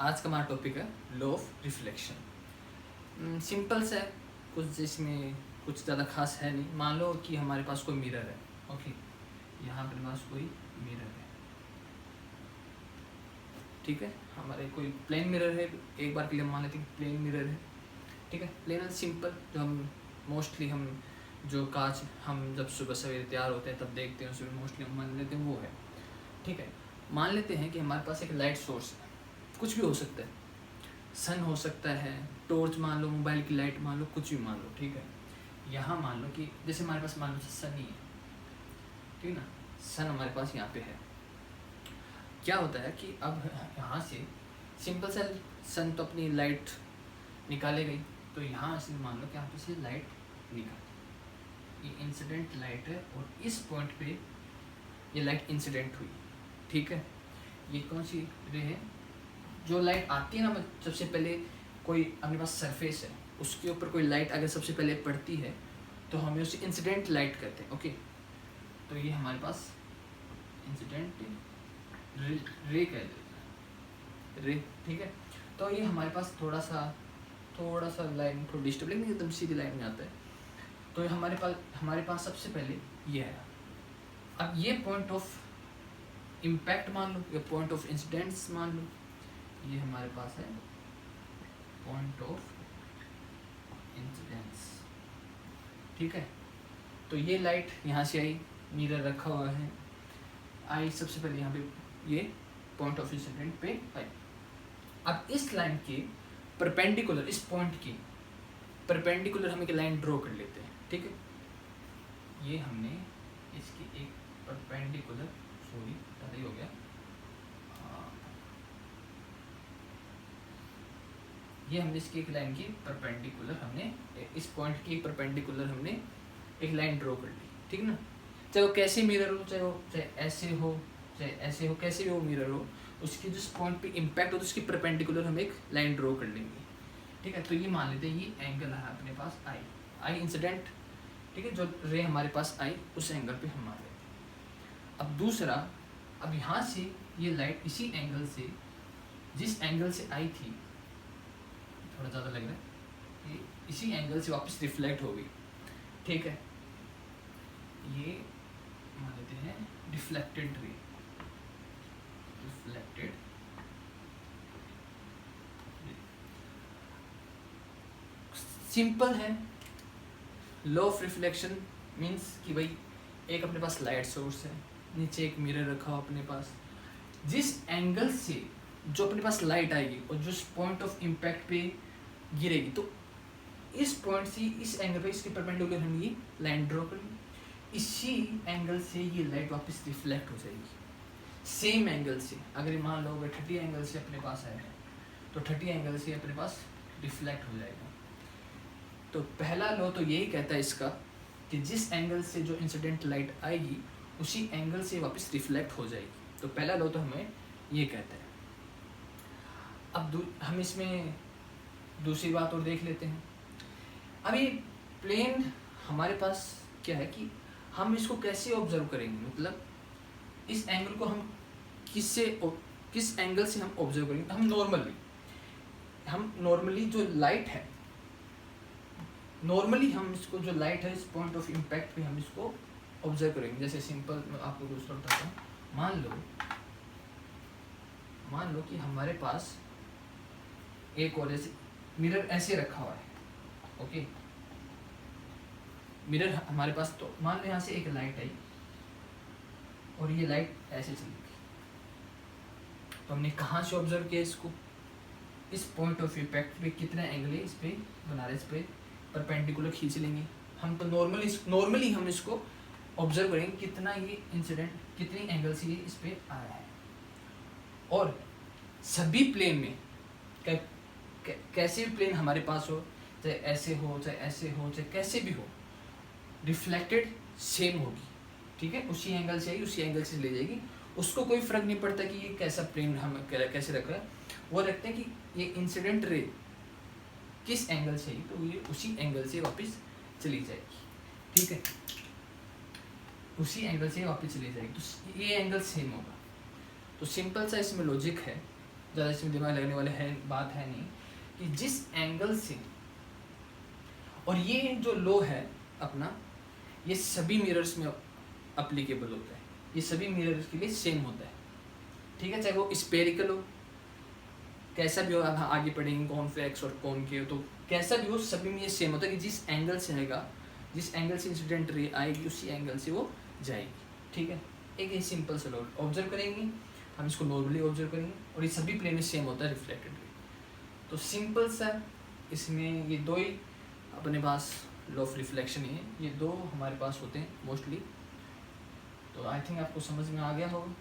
आज का हमारा टॉपिक है लॉ ऑफ रिफ्लेक्शन। सिंपल सा है, कुछ जिसमें कुछ ज़्यादा खास है नहीं। मान लो कि हमारे पास कोई मिरर है, ओके, यहाँ पर पास कोई मिरर है, ठीक है। हमारे कोई प्लेन मिरर है, एक बार के लिए मान लेते हैं प्लेन मिरर है, ठीक है। प्लेन एंड सिंपल, जो हम मोस्टली हम जो कांच हम जब सुबह सवेरे तैयार होते हैं तब देखते हैं, उसमें मोस्टली हम मान लेते हैं वो है, ठीक है। मान लेते हैं कि हमारे पास एक लाइट सोर्स है, कुछ भी हो सकता है, सन हो सकता है, टॉर्च मान लो, मोबाइल की लाइट मान लो, कुछ भी मान लो, ठीक है। यहाँ मान लो कि जैसे हमारे पास मान लो सन ही है, ठीक है ना, सन हमारे पास यहाँ पे है। क्या होता है कि अब यहाँ से सिंपल सा सन तो अपनी लाइट निकाले गई, तो यहाँ से मान लो कि यहाँ पे से लाइट निकाली, ये इंसिडेंट लाइट है और इस पॉइंट पे ये लाइट इंसिडेंट हुई, ठीक है। ये कौन सी रे है? जो लाइट आती है ना, सबसे पहले कोई अपने पास सरफेस है, उसके ऊपर कोई लाइट अगर सबसे पहले पड़ती है तो हमें उसे इंसिडेंट लाइट कहते हैं, ओके। तो ये हमारे पास इंसिडेंट रे कह देते रे, ठीक है। तो ये हमारे पास थोड़ा सा लाइन थोड़ा डिस्टर्ब, लेकिन एकदम सीधी लाइन में आता है। तो हमारे पास सबसे पहले ये है। अब ये पॉइंट ऑफ इम्पैक्ट मान लो, या पॉइंट ऑफ इंसिडेंस मान लो, ये हमारे पास है पॉइंट ऑफ इंसिडेंस, ठीक है। तो ये लाइट यहाँ से आई, मिरर रखा हुआ है, आई सबसे पहले यहाँ पे ये पॉइंट ऑफ इंसिडेंट पे आई। अब इस लाइन के परपेंडिकुलर, इस पॉइंट की परपेंडिकुलर हम एक लाइन ड्रॉ कर लेते हैं, ठीक है। ये हमने इसकी एक परपेंडिकुलर, सॉरी ज़्यादा ही हो गया, ये हमने इसकी एक लाइन की परपेंडिकुलर, हमने इस पॉइंट की परपेंडिकुलर हमने एक लाइन ड्रॉ कर ली, ठीक ना। चाहे वो कैसे मिरर हो, चाहे ऐसे हो, चाहे ऐसे हो, कैसे भी वो मिरर हो, उसकी जिस पॉइंट पे इम्पैक्ट हो तो उसकी परपेंडिकुलर हम एक लाइन ड्रॉ कर लेंगे, ठीक है। तो ये मान लेते हैं ये एंगल है अपने पास आई इंसिडेंट, ठीक है। जो रे हमारे पास आई उस एंगल पे हम मान लेते हैं। अब दूसरा, अब यहाँ से ये लाइट इसी एंगल से, जिस एंगल से आई थी, थोड़ा ज़्यादा लग रहा है, ये इसी एंगल से वापस रिफ्लेक्ट हो गई, ठीक है। ये मान लेते हैं रिफ्लेक्टेड रे, रिफ्लेक्टेड। सिंपल है, लॉ ऑफ रिफ्लेक्शन मीन्स कि भाई एक अपने पास लाइट सोर्स है, नीचे एक मिरर रखा हो अपने पास, जिस एंगल से जो अपने पास लाइट आएगी और जिस पॉइंट ऑफ इम्पैक्ट पे गिरेगी, तो इस पॉइंट से इस एंगल पे इसके परपेंडिकुलर हम ये लाइन ड्रॉ करेंगे, इसी एंगल से ये लाइट वापस रिफ्लेक्ट हो जाएगी सेम एंगल से। अगर मान लो 30 एंगल से अपने पास आया है तो 30 एंगल से अपने पास रिफ्लेक्ट हो जाएगा। तो पहला लॉ तो यही कहता है इसका कि जिस एंगल से जो इंसिडेंट लाइट आएगी उसी एंगल से वापस रिफ्लेक्ट हो जाएगी। तो पहला लॉ तो हमें ये कहता है। अब हम इसमें दूसरी बात और देख लेते हैं। अभी प्लेन हमारे पास क्या है कि हम इसको कैसे ऑब्जर्व करेंगे, मतलब इस एंगल को हम किस एंगल से हम ऑब्जर्व करेंगे। हम नॉर्मली जो लाइट है, नॉर्मली हम इसको जो लाइट है इस पॉइंट ऑफ इम्पैक्ट पे हम इसको ऑब्जर्व करेंगे। जैसे सिंपल मैं आपको दूसरा बताता हूँ, मान लो कि हमारे पास एक और ऐसे मिरर ऐसे रखा हुआ है, ओके। मिरर हमारे पास, तो मान लो यहाँ से एक लाइट आई और ये लाइट ऐसे चली गई, तो हमने कहाँ से ऑब्जर्व किया इसको, इस पॉइंट ऑफ इम्पैक्ट पे कितना एंगल है इस पे बना रहे, इस पे परपेंडिकुलर खींच लेंगे हम। तो नॉर्मली हम इसको ऑब्जर्व करेंगे कितना ये इंसिडेंट, कितनी एंगल से ये इस पे आया है। और सभी प्लेन में कैसे भी प्लेन हमारे पास हो, चाहे ऐसे हो, चाहे ऐसे हो, चाहे कैसे भी हो, रिफ्लेक्टेड सेम होगी, ठीक है। उसी एंगल से आई, उसी एंगल से ले जाएगी, उसको कोई फर्क नहीं पड़ता कि ये कैसा प्लेन हम कैसे रख रहा है। वो रखते हैं कि ये इंसिडेंट रे किस एंगल से आई, तो ये उसी एंगल से वापस चली जाएगी, ठीक है। उसी एंगल से वापस चली जाएगी, तो ये एंगल सेम होगा। तो सिंपल सा इसमें लॉजिक है ज़्यादा इसमें दिमाग लगने वाले है बात है नहीं, कि जिस एंगल से, और ये जो लो है अपना, ये सभी मिरर्स में अप्लीकेबल होता है, ये सभी मिरर्स के लिए सेम होता है, ठीक है। चाहे वो स्पेरिकल हो, कैसा भी हो, अब आगे पढ़ेंगे कॉन्वेक्स और कॉनकेव, तो कैसा भी हो सभी में ये सेम होता है कि जिस एंगल से आएगा, जिस एंगल से इंसिडेंट रे आएगी उसी एंगल से वो जाएगी, ठीक है। एक ये सिंपल सा लॉ ऑब्जर्व करेंगे, हम इसको नॉर्मली ऑब्जर्व करेंगे, और ये सभी प्लेन में सेम होता है रिफ्लेक्टेड रे। तो सिंपल सा इसमें ये दो ही अपने पास लॉ ऑफ रिफ्लेक्शन है, ये दो हमारे पास होते हैं मोस्टली। तो आई थिंक आपको समझ में आ गया होगा।